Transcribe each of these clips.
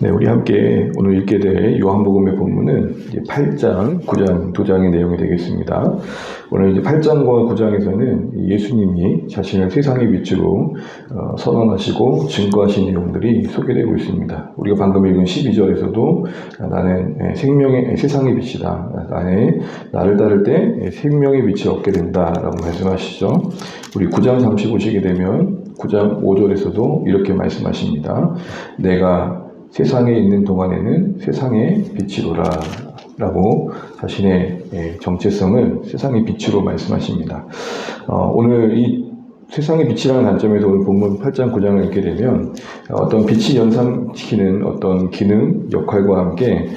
네, 우리 함께 오늘 읽게 될 요한복음의 본문은 이제 8장, 9장 두 장의 내용이 되겠습니다. 오늘 이제 8장과 9장에서는 예수님이 자신을 세상의 빛으로 선언하시고 증거하신 내용들이 소개되고 있습니다. 우리가 방금 읽은 12절에서도 나는 세상의 빛이다. 나를 따를 때 생명의 빛을 얻게 된다라고 말씀하시죠. 우리 9장 잠시 보시게 되면 9장 5절에서도 이렇게 말씀하십니다. 내가 세상에 있는 동안에는 세상의 빛이로라 라고 자신의 정체성을 세상의 빛으로 말씀하십니다. 오늘 이 세상의 빛이라는 관점에서 오늘 본문 8장 9장을 읽게 되면 어떤 빛이 연상시키는 어떤 기능, 역할과 함께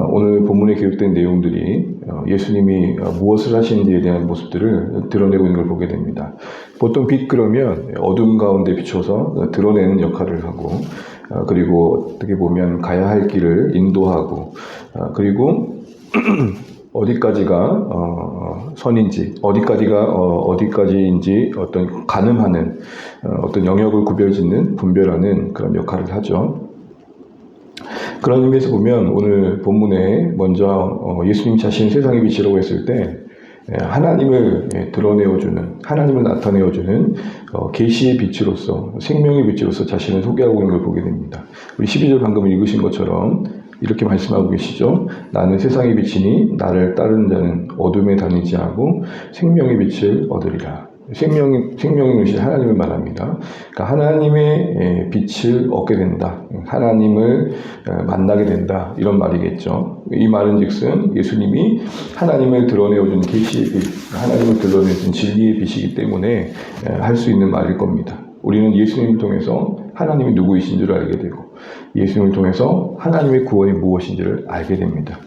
오늘 본문에 기록된 내용들이 예수님이 무엇을 하시는지에 대한 모습들을 드러내고 있는 걸 보게 됩니다. 보통 빛 그러면 어둠 가운데 비춰서 드러내는 역할을 하고 그리고 어떻게 보면 가야 할 길을 인도하고 그리고 어디까지가 선인지 어디까지인지 어떤 가늠하는 어떤 영역을 구별짓는 분별하는 그런 역할을 하죠. 그런 의미에서 보면 오늘 본문에 먼저 예수님 자신 세상의 빛이라고 했을 때 하나님을 드러내어주는, 하나님을 나타내어주는 계시의 빛으로서, 생명의 빛으로서 자신을 소개하고 있는 걸 보게 됩니다. 우리 12절 방금 읽으신 것처럼 이렇게 말씀하고 계시죠. 나는 세상의 빛이니 나를 따르는 자는 어둠에 다니지 않고 생명의 빛을 얻으리라. 생명의 빛이 하나님을 말합니다. 그러니까 하나님의 빛을 얻게 된다. 하나님을 만나게 된다. 이런 말이겠죠. 이 말은 즉슨 예수님이 하나님을 드러내어준 계시의 빛, 하나님을 드러내준 진리의 빛이기 때문에 할 수 있는 말일 겁니다. 우리는 예수님을 통해서 하나님이 누구이신 줄 알게 되고 예수님을 통해서 하나님의 구원이 무엇인지를 알게 됩니다.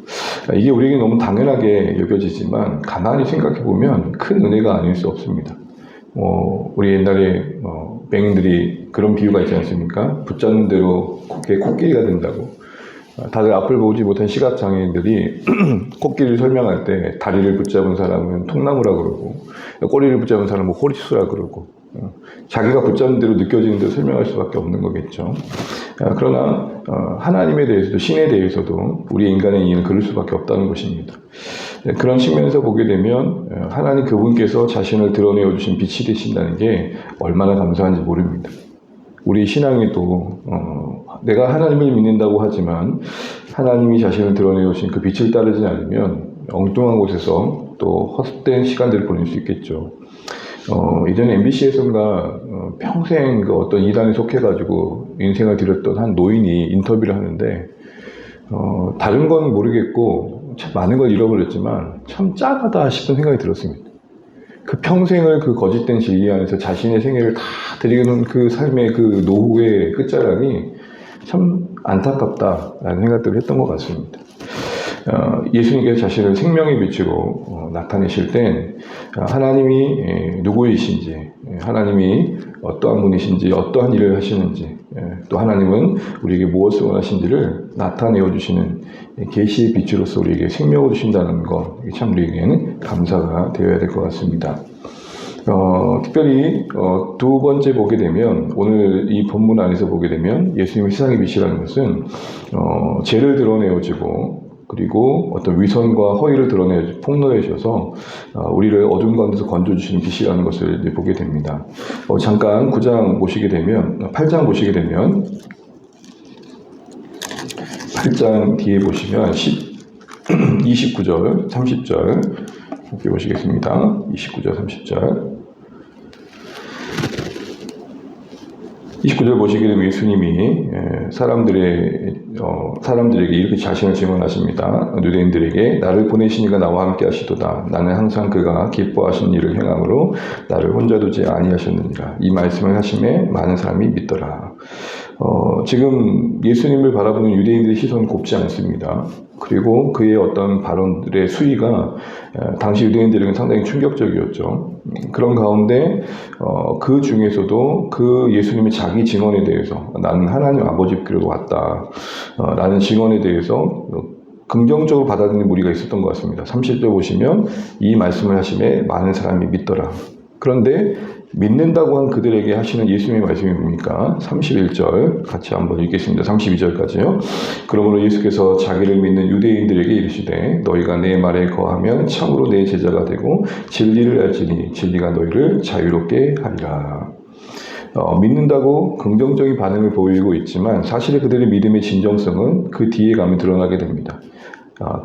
이게 우리에게 너무 당연하게 여겨지지만 가만히 생각해보면 큰 은혜가 아닐 수 없습니다. 우리 옛날에 맹인들이 그런 비유가 있지 않습니까? 붙잡는 대로 코끼리가 된다고. 다들 앞을 보지 못한 시각장애인들이 코끼리를 설명할 때 다리를 붙잡은 사람은 통나무라 그러고 꼬리를 붙잡은 사람은 호리수라 그러고 자기가 붙잡는 대로 느껴지는 대로 설명할 수밖에 없는 거겠죠. 그러나 하나님에 대해서도 신에 대해서도 우리 인간의 이해는 그럴 수밖에 없다는 것입니다. 그런 측면에서 보게 되면 하나님 그분께서 자신을 드러내어 주신 빛이 되신다는 게 얼마나 감사한지 모릅니다. 우리 신앙에도 내가 하나님을 믿는다고 하지만 하나님이 자신을 드러내어 주신 그 빛을 따르지 않으면 엉뚱한 곳에서 또 헛된 시간들을 보낼 수 있겠죠. 이전에 MBC에서인가 평생 그 어떤 이단에 속해가지고 인생을 들였던 한 노인이 인터뷰를 하는데 다른 건 모르겠고 참 많은 걸 잃어버렸지만 참 짠하다 싶은 생각이 들었습니다. 그 평생을 그 거짓된 진리 안에서 자신의 생애를 다 드리는 그 삶의 그 노후의 끝자락이 참 안타깝다라는 생각들을 했던 것 같습니다. 예수님께서 자신을 생명의 빛으로 나타내실 땐 하나님이 누구이신지, 하나님이 어떠한 분이신지, 어떠한 일을 하시는지, 또 하나님은 우리에게 무엇을 원하신지를 나타내어 주시는 계시의 빛으로서 우리에게 생명을 주신다는 것, 참 우리에게는 감사가 되어야 될 것 같습니다. 특별히 두 번째 보게 되면 오늘 이 본문 안에서 보게 되면 예수님의 세상의 빛이라는 것은 죄를 드러내어주고 그리고 어떤 위선과 허위를 드러내 폭로해 주셔서 우리를 어둠 가운데서 건져주시는 빛이라는 것을 이제 보게 됩니다. 잠깐 9장 보시게 되면 8장 보시게 되면 8장 뒤에 보시면 29절, 30절 함께 보시겠습니다. 29절, 30절 29절 보시게 되면 예수님이 사람들에게 이렇게 자신을 증언하십니다. 유대인들에게 나를 보내시니가 나와 함께 하시도다. 나는 항상 그가 기뻐하신 일을 행함으로 나를 혼자 두지 아니하셨느니라. 이 말씀을 하심에 많은 사람이 믿더라. 지금 예수님을 바라보는 유대인들의 시선은 곱지 않습니다. 그리고 그의 어떤 발언들의 수위가 당시 유대인들에게는 상당히 충격적이었죠. 그런 가운데 그 중에서도 그 예수님의 자기 증언에 대해서 나는 하나님 아버지께로 왔다 라는 증언에 대해서 긍정적으로 받아들이는 무리가 있었던 것 같습니다. 30절 보시면 이 말씀을 하심에 많은 사람이 믿더라. 그런데 믿는다고 한 그들에게 하시는 예수님의 말씀이 뭡니까? 31절 같이 한번 읽겠습니다. 32절까지요. 그러므로 예수께서 자기를 믿는 유대인들에게 이르시되 너희가 내 말에 거하면 참으로 내 제자가 되고 진리를 알지니 진리가 너희를 자유롭게 하리라. 믿는다고 긍정적인 반응을 보이고 있지만 사실은 그들의 믿음의 진정성은 그 뒤에 가면 드러나게 됩니다.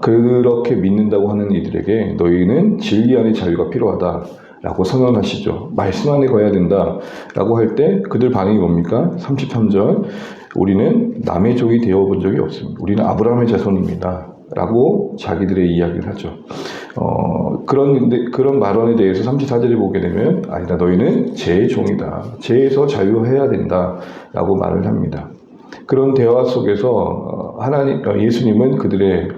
그렇게 믿는다고 하는 이들에게 너희는 진리 안의 자유가 필요하다 라고 선언하시죠. 말씀 안에 거해야 된다 라고 할 때 그들 반응이 뭡니까? 33절 우리는 남의 종이 되어본 적이 없습니다. 우리는 아브라함의 자손입니다 라고 자기들의 이야기를 하죠. 그런 발언에 대해서 34절에 보게 되면 아니다 너희는 제 종이다. 제에서 자유해야 된다 라고 말을 합니다. 그런 대화 속에서 예수님은 그들의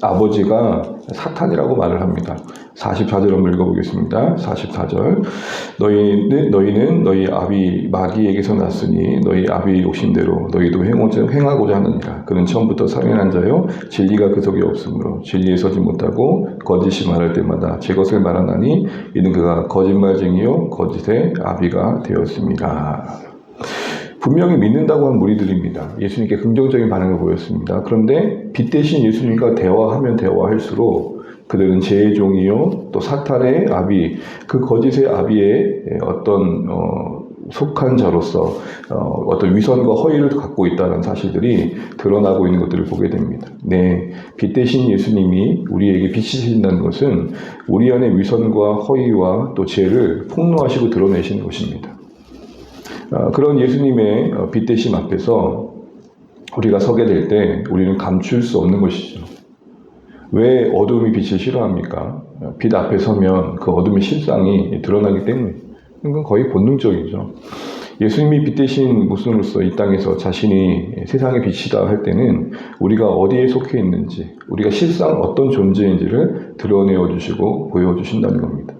아버지가 사탄이라고 말을 합니다. 44절 한번 읽어보겠습니다. 44절 너희는 너희 아비 마귀에게서 났으니 너희 아비의 욕심대로 너희도 행하고자 하느니라. 그는 처음부터 살인한 자요 진리가 그 속에 없으므로 진리에 서지 못하고 거짓이 말할 때마다 제 것을 말하나니 이는 그가 거짓말쟁이요 거짓의 아비가 되었습니다. 분명히 믿는다고 한 무리들입니다. 예수님께 긍정적인 반응을 보였습니다. 그런데 빛 대신 예수님과 대화하면 대화할수록 그들은 제 종이요 또 사탄의 아비, 그 거짓의 아비의 어떤 속한 자로서 어떤 위선과 허위를 갖고 있다는 사실들이 드러나고 있는 것들을 보게 됩니다. 네, 빛 대신 예수님이 우리에게 비치신다는 것은 우리 안에 위선과 허위와 또 죄를 폭로하시고 드러내시는 것입니다. 그런 예수님의 빛 대심 앞에서 우리가 서게 될 때 우리는 감출 수 없는 것이죠. 왜 어둠이 빛을 싫어합니까? 빛 앞에 서면 그 어둠의 실상이 드러나기 때문에 이건 거의 본능적이죠. 예수님이 빛 대신 모습으로서 이 땅에서 자신이 세상의 빛이다 할 때는 우리가 어디에 속해 있는지 우리가 실상 어떤 존재인지를 드러내어 주시고 보여주신다는 겁니다.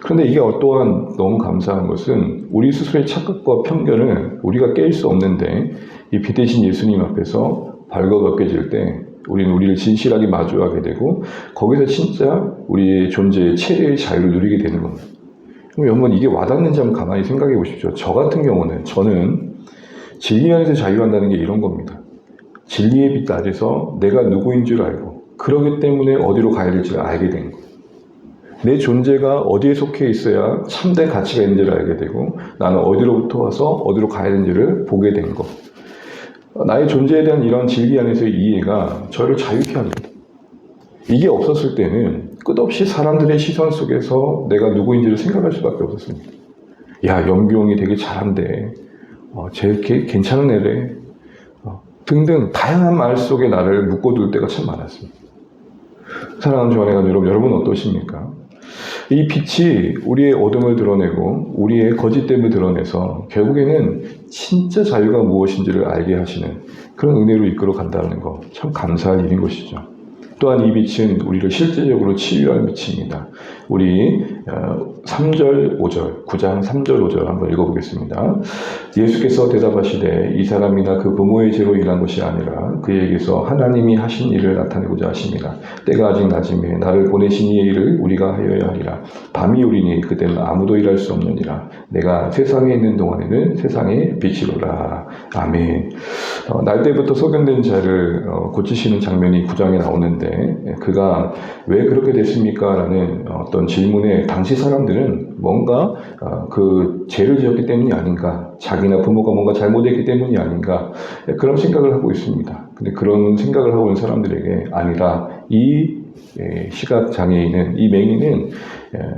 그런데 이게 또한 너무 감사한 것은 우리 스스로의 착각과 편견을 우리가 깰 수 없는데 이 빛 대신 예수님 앞에서 발버둥겨질 때 우리는 우리를 진실하게 마주하게 되고 거기서 진짜 우리의 존재의 최대의 자유를 누리게 되는 겁니다. 그럼 여러분 이게 와닿는지 한번 가만히 생각해 보십시오. 저 같은 경우는 저는 진리 안에서 자유한다는 게 이런 겁니다. 진리의 빛 아래서 내가 누구인 줄 알고 그러기 때문에 어디로 가야 될지를 알게 된 거예요. 내 존재가 어디에 속해 있어야 참된 가치가 있는지를 알게 되고 나는 어디로부터 와서 어디로 가야 되는지를 보게 된 것. 나의 존재에 대한 이런 진리 안에서의 이해가 저를 자유케 합니다. 이게 없었을 때는 끝없이 사람들의 시선 속에서 내가 누구인지를 생각할 수밖에 없었습니다. 야, 염기용이 되게 잘한대. 쟤 괜찮은 애래. 등등 다양한 말 속에 나를 묶어둘 때가 참 많았습니다. 사랑하는 주안의 여러분 어떠십니까? 이 빛이 우리의 어둠을 드러내고 우리의 거짓됨을 드러내서 결국에는 진짜 자유가 무엇인지를 알게 하시는 그런 은혜로 이끌어 간다는 거 참 감사할 일인 것이죠. 또한 이 빛은 우리를 실제적으로 치유할 빛입니다. 우리 3절 5절 9장 3절 5절 한번 읽어보겠습니다. 예수께서 대답하시되 이 사람이나 그 부모의 죄로 일한 것이 아니라 그에게서 하나님이 하신 일을 나타내고자 하십니다. 때가 아직 낮음에 나를 보내신 이의 일을 우리가 하여야 하리라. 밤이 오리니 그때는 아무도 일할 수 없느니라. 내가 세상에 있는 동안에는 세상의 빛이로라. 아멘. 날 때부터 소견된 자를 고치시는 장면이 9장에 나오는데 그가 왜 그렇게 됐습니까? 라는 어떤 질문에 당시 사람들은 뭔가 그 죄를 지었기 때문이 아닌가, 자기나 부모가 뭔가 잘못했기 때문이 아닌가 그런 생각을 하고 있습니다. 근데 그런 생각을 하고 있는 사람들에게 아니라 이 시각장애인은, 이 맹인은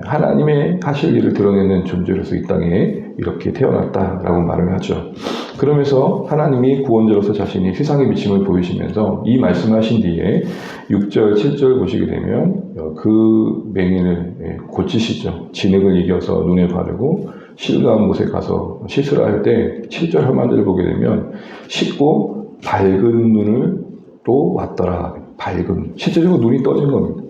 하나님의 하실 일을 드러내는 존재로서 이 땅에 이렇게 태어났다라고 말을 하죠. 그러면서 하나님이 구원자로서 자신이 세상의 비침을 보이시면서 이 말씀을 하신 뒤에 6절, 7절 보시게 되면 그 맹인을 고치시죠. 진흙을 이겨서 눈에 바르고 실감한 곳에 가서 씻으라 할 때 7절 한마디를 보게 되면 씻고 밝은 눈으로 왔더라. 밝음. 실제적으로 눈이 떠진 겁니다.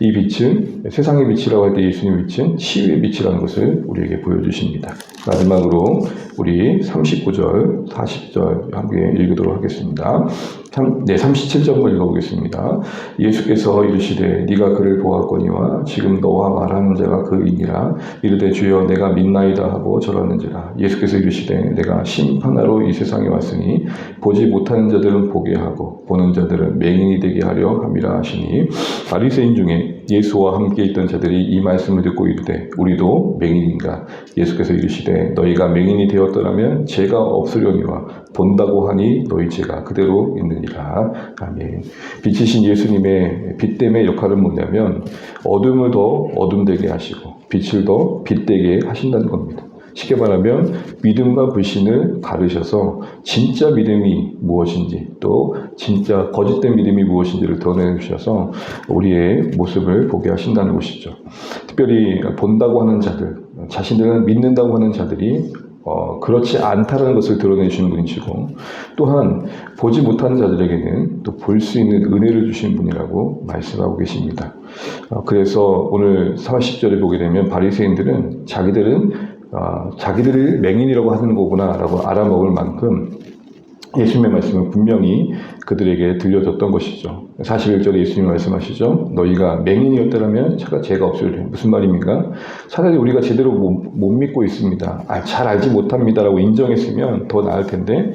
이 빛은 세상의 빛이라고 할 때 예수님의 빛은 치유의 빛이라는 것을 우리에게 보여주십니다. 마지막으로 우리 39절, 40절 함께 읽도록 하겠습니다. 37절 읽어보겠습니다. 예수께서 이르시되 네가 그를 보았거니와 지금 너와 말하는 자가 그이니라. 이르되 주여 내가 믿나이다 하고 절하는지라. 예수께서 이르시되 내가 심판하러 이 세상에 왔으니 보지 못하는 자들은 보게 하고 보는 자들은 맹인이 되게 하려 함이라 하시니, 바리새인 중에 예수와 함께 있던 자들이 이 말씀을 듣고 이르되 우리도 맹인인가. 예수께서 이르시되 너희가 맹인이 되었더라면 죄가 없으려니와 본다고 하니 너희 죄가 그대로 있느니라. 아멘. 빛이신 예수님의 빛됨의 역할은 뭐냐면 어둠을 더 어둠되게 하시고 빛을 더 빛되게 하신다는 겁니다. 쉽게 말하면 믿음과 불신을 가르셔서 진짜 믿음이 무엇인지, 또 진짜 거짓된 믿음이 무엇인지를 드러내주셔서 우리의 모습을 보게 하신다는 것이죠. 특별히 본다고 하는 자들, 자신들은 믿는다고 하는 자들이 그렇지 않다는 것을 드러내주신 분이시고, 또한 보지 못하는 자들에게는 또 볼 수 있는 은혜를 주신 분이라고 말씀하고 계십니다. 그래서 오늘 40절에 보게 되면 바리새인들은 자기들을 맹인이라고 하는 거구나 라고 알아먹을 만큼 예수님의 말씀은 분명히 그들에게 들려졌던 것이죠. 41절에 예수님이 말씀하시죠. 너희가 맹인이었다면 죄가 없으리라. 무슨 말입니까? 차라리 우리가 제대로 못 믿고 있습니다. 잘 알지 못합니다 라고 인정했으면 더 나을 텐데,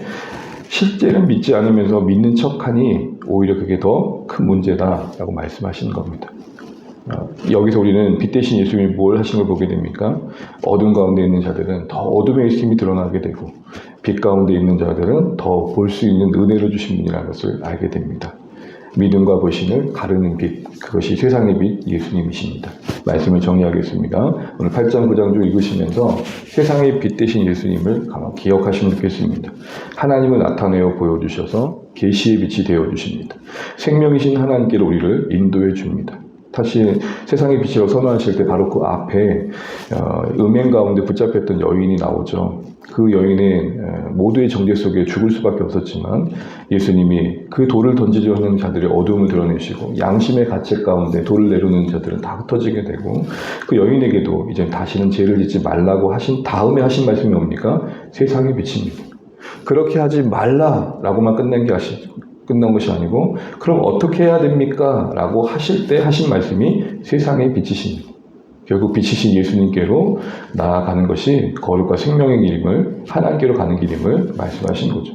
실제는 믿지 않으면서 믿는 척하니 오히려 그게 더 큰 문제다 라고 말씀하시는 겁니다. 여기서 우리는 빛 대신 예수님이 뭘 하신 걸 보게 됩니까? 어둠 가운데 있는 자들은 더 어둠의 있음이 드러나게 되고, 빛 가운데 있는 자들은 더 볼 수 있는 은혜를 주신 분이라는 것을 알게 됩니다. 믿음과 불신을 가르는 빛, 그것이 세상의 빛 예수님이십니다. 말씀을 정리하겠습니다. 오늘 8장 9장 중 읽으시면서 세상의 빛 되신 예수님을 기억하시면 좋겠습니다. 하나님을 나타내어 보여주셔서 계시의 빛이 되어주십니다. 생명이신 하나님께로 우리를 인도해 줍니다. 다시 세상의 빛이라고 선언하실 때 바로 그 앞에 음행 가운데 붙잡혔던 여인이 나오죠. 그 여인은 모두의 정죄 속에 죽을 수밖에 없었지만 예수님이 그 돌을 던지려 하는 자들의 어둠을 드러내시고, 양심의 가책 가운데 돌을 내려놓는 자들은 다 흩어지게 되고, 그 여인에게도 이제 다시는 죄를 짓지 말라고 하신 다음에 하신 말씀이 뭡니까? 세상의 빛입니다. 그렇게 하지 말라라고만 끝난 것이 아니고, 그럼 어떻게 해야 됩니까? 라고 하실 때 하신 말씀이 세상의 빛이십니다. 결국 빛이신 예수님께로 나아가는 것이 거룩과 생명의 길임을, 하나님께로 가는 길임을 말씀하신 거죠.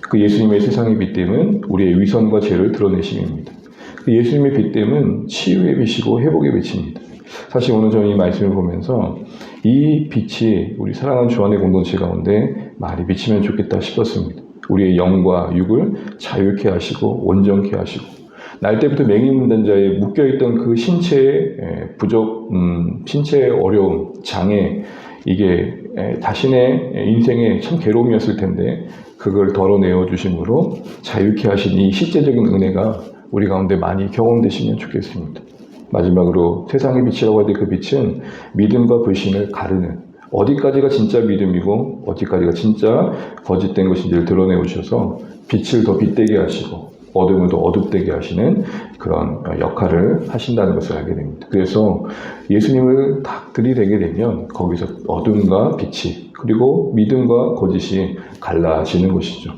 그 예수님의 세상의 빛됨은 우리의 위선과 죄를 드러내심입니다. 그 예수님의 빛됨은 치유의 빛이고 회복의 빛입니다. 사실 오늘 저는 이 말씀을 보면서 이 빛이 우리 사랑하는 주안의 공동체 가운데 많이 비치면 좋겠다 싶었습니다. 우리의 영과 육을 자유케 하시고 온전케 하시고, 날 때부터 맹인된 자에 묶여있던 그 신체의 부족, 신체의 어려움, 장애, 이게 자신의 인생에 참 괴로움이었을 텐데 그걸 덜어내어 주심으로 자유케 하신 이 실제적인 은혜가 우리 가운데 많이 경험되시면 좋겠습니다. 마지막으로 세상의 빛이라고 할 때 그 빛은 믿음과 불신을 가르는, 어디까지가 진짜 믿음이고 어디까지가 진짜 거짓된 것인지를 드러내 오셔서 빛을 더 빛되게 하시고 어둠을 더 어둡되게 하시는 그런 역할을 하신다는 것을 알게 됩니다. 그래서 예수님을 딱 들이대게 되면 거기서 어둠과 빛이, 그리고 믿음과 거짓이 갈라지는 것이죠.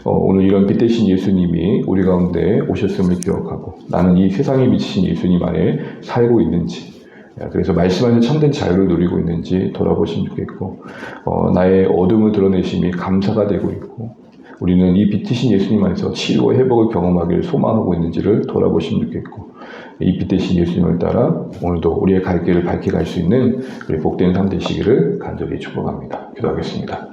오늘 이런 빛 대신 예수님이 우리 가운데 오셨음을 기억하고, 나는 이 세상에 비치신 예수님 안에 살고 있는지, 그래서 말씀 안에서 참된 자유를 누리고 있는지 돌아보시면 좋겠고, 나의 어둠을 드러내심이 감사가 되고 있고, 우리는 이 빛이신 예수님 안에서 치유와 회복을 경험하기를 소망하고 있는지를 돌아보시면 좋겠고, 이 빛 대신 예수님을 따라 오늘도 우리의 갈 길을 밝게 갈 수 있는 우리 복된 삶 되시기를 간절히 축복합니다. 기도하겠습니다.